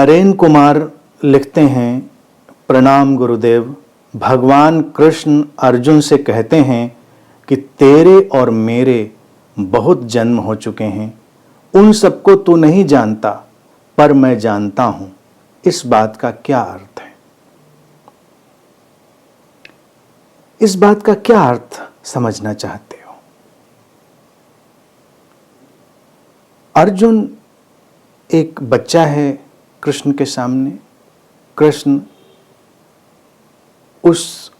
नरेन कुमार लिखते हैं, प्रणाम गुरुदेव। भगवान कृष्ण अर्जुन से कहते हैं कि तेरे और मेरे बहुत जन्म हो चुके हैं, उन सबको तू नहीं जानता पर मैं जानता हूं। इस बात का क्या अर्थ है? इस बात का क्या अर्थ समझना चाहते हो? अर्जुन एक बच्चा है कृष्ण के सामने। कृष्ण उस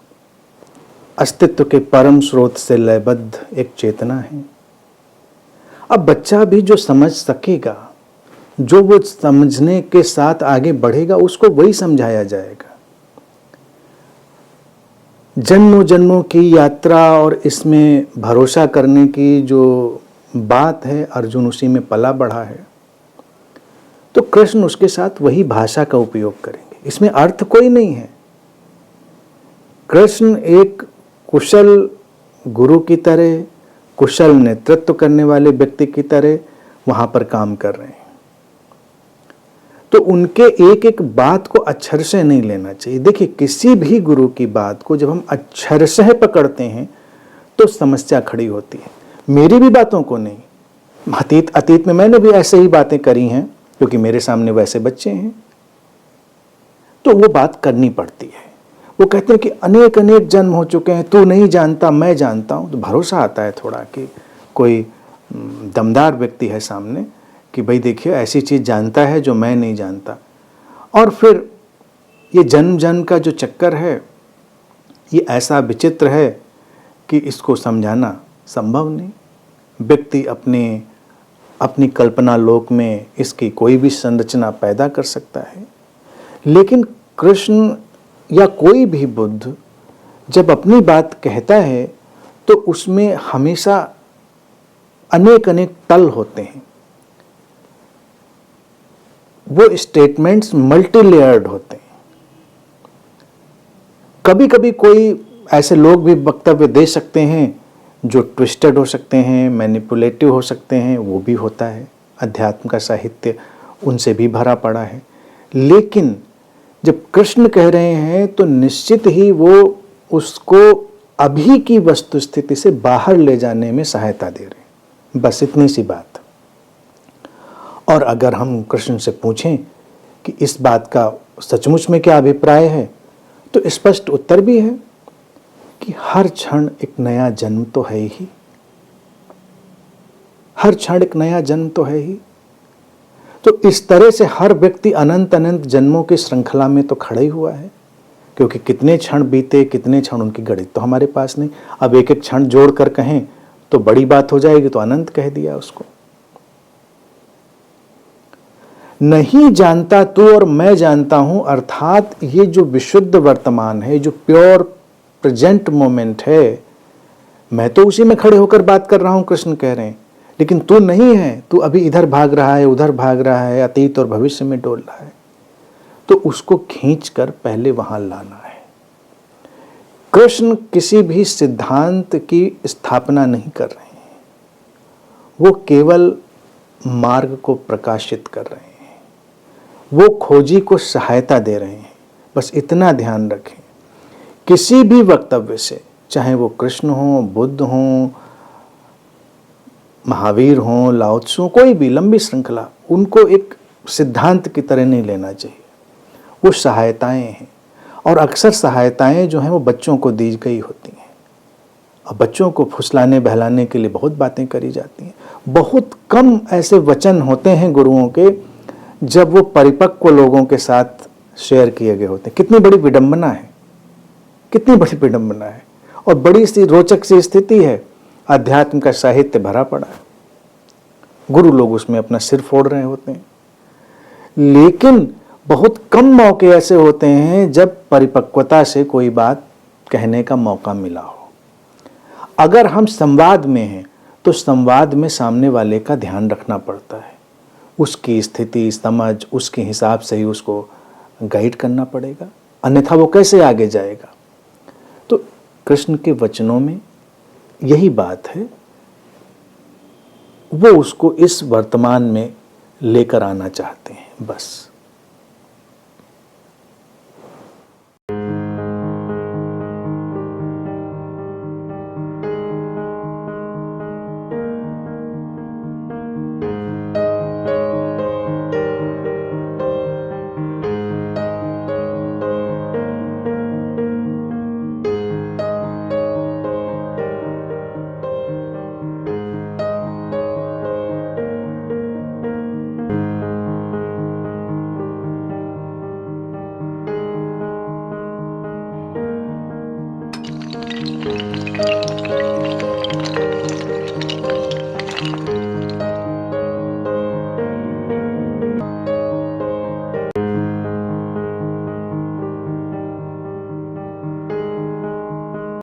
अस्तित्व के परम स्रोत से लयबद्ध एक चेतना है। अब बच्चा भी जो समझ सकेगा, जो वो समझने के साथ आगे बढ़ेगा, उसको वही समझाया जाएगा। जन्मों जन्मों की यात्रा और इसमें भरोसा करने की जो बात है, अर्जुन उसी में पला बढ़ा है, तो कृष्ण उसके साथ वही भाषा का उपयोग करेंगे। इसमें अर्थ कोई नहीं है। कृष्ण एक कुशल गुरु की तरह, कुशल नेतृत्व करने वाले व्यक्ति की तरह वहां पर काम कर रहे हैं। तो उनके एक एक बात को अक्षर से नहीं लेना चाहिए। देखिए, किसी भी गुरु की बात को जब हम अक्षर से पकड़ते हैं तो समस्या खड़ी होती है। मेरी भी बातों को नहीं, अतीत में मैंने भी ऐसे ही बातें करी हैं, क्योंकि मेरे सामने वैसे बच्चे हैं, तो वो बात करनी पड़ती है। वो कहते हैं कि अनेक अनेक जन्म हो चुके हैं, तू नहीं जानता मैं जानता हूं। तो भरोसा आता है थोड़ा कि कोई दमदार व्यक्ति है सामने, कि भाई देखिए ऐसी चीज जानता है जो मैं नहीं जानता। और फिर ये जन्म जन्म का जो चक्कर है, ये ऐसा विचित्र है कि इसको समझाना संभव नहीं। व्यक्ति अपनी कल्पना लोक में इसकी कोई भी संरचना पैदा कर सकता है, लेकिन कृष्ण या कोई भी बुद्ध जब अपनी बात कहता है तो उसमें हमेशा अनेक अनेक तल होते हैं। वो स्टेटमेंट्स मल्टी लेयर्ड होते हैं। कभी कभी कोई ऐसे लोग भी वक्तव्य दे सकते हैं जो ट्विस्टेड हो सकते हैं, मैनिपुलेटिव हो सकते हैं, वो भी होता है। अध्यात्म का साहित्य उनसे भी भरा पड़ा है। लेकिन जब कृष्ण कह रहे हैं तो निश्चित ही वो उसको अभी की वस्तुस्थिति से बाहर ले जाने में सहायता दे रहे हैं। बस इतनी सी बात। और अगर हम कृष्ण से पूछें कि इस बात का सचमुच में क्या अभिप्राय है, तो स्पष्ट उत्तर भी है कि हर क्षण एक नया जन्म तो है ही। हर क्षण एक नया जन्म तो है ही। तो इस तरह से हर व्यक्ति अनंत अनंत जन्मों की श्रृंखला में तो खड़ा ही हुआ है, क्योंकि कितने क्षण बीते, कितने क्षण उनकी गणित तो हमारे पास नहीं। अब एक एक क्षण जोड़कर कहें तो बड़ी बात हो जाएगी, तो अनंत कह दिया उसको। नहीं जानता तू और मैं जानता हूं, अर्थात ये जो विशुद्ध वर्तमान है, जो प्योर प्रेजेंट मोमेंट है, मैं तो उसी में खड़े होकर बात कर रहा हूं, कृष्ण कह रहे हैं। लेकिन तू नहीं है, तू अभी इधर भाग रहा है, उधर भाग रहा है, अतीत और भविष्य में डोल रहा है। तो उसको खींचकर पहले वहां लाना है। कृष्ण किसी भी सिद्धांत की स्थापना नहीं कर रहे हैं, वो केवल मार्ग को प्रकाशित कर रहे हैं, वो खोजी को सहायता दे रहे हैं। बस इतना ध्यान रखें, किसी भी वक्तव्य से, चाहे वो कृष्ण हो, बुद्ध हो, महावीर हो, लाओ त्सु, कोई भी लंबी श्रृंखला, उनको एक सिद्धांत की तरह नहीं लेना चाहिए। वो सहायताएं हैं, और अक्सर सहायताएं जो हैं वो बच्चों को दी गई होती हैं। अब बच्चों को फुसलाने बहलाने के लिए बहुत बातें करी जाती हैं। बहुत कम ऐसे वचन होते हैं गुरुओं के जब वो परिपक्व लोगों के साथ शेयर किए गए होते हैं। कितनी बड़ी विडंबना है, कितनी बड़ी विडंबना है, और बड़ी सी रोचक सी स्थिति है। अध्यात्म का साहित्य भरा पड़ा है, गुरु लोग उसमें अपना सिर फोड़ रहे होते हैं, लेकिन बहुत कम मौके ऐसे होते हैं जब परिपक्वता से कोई बात कहने का मौका मिला हो। अगर हम संवाद में हैं तो संवाद में सामने वाले का ध्यान रखना पड़ता है, उसकी स्थिति समझ, उसके हिसाब से ही उसको गाइड करना पड़ेगा, अन्यथा वो कैसे आगे जाएगा। तो कृष्ण के वचनों में यही बात है, वो उसको इस वर्तमान में लेकर आना चाहते हैं। बस है।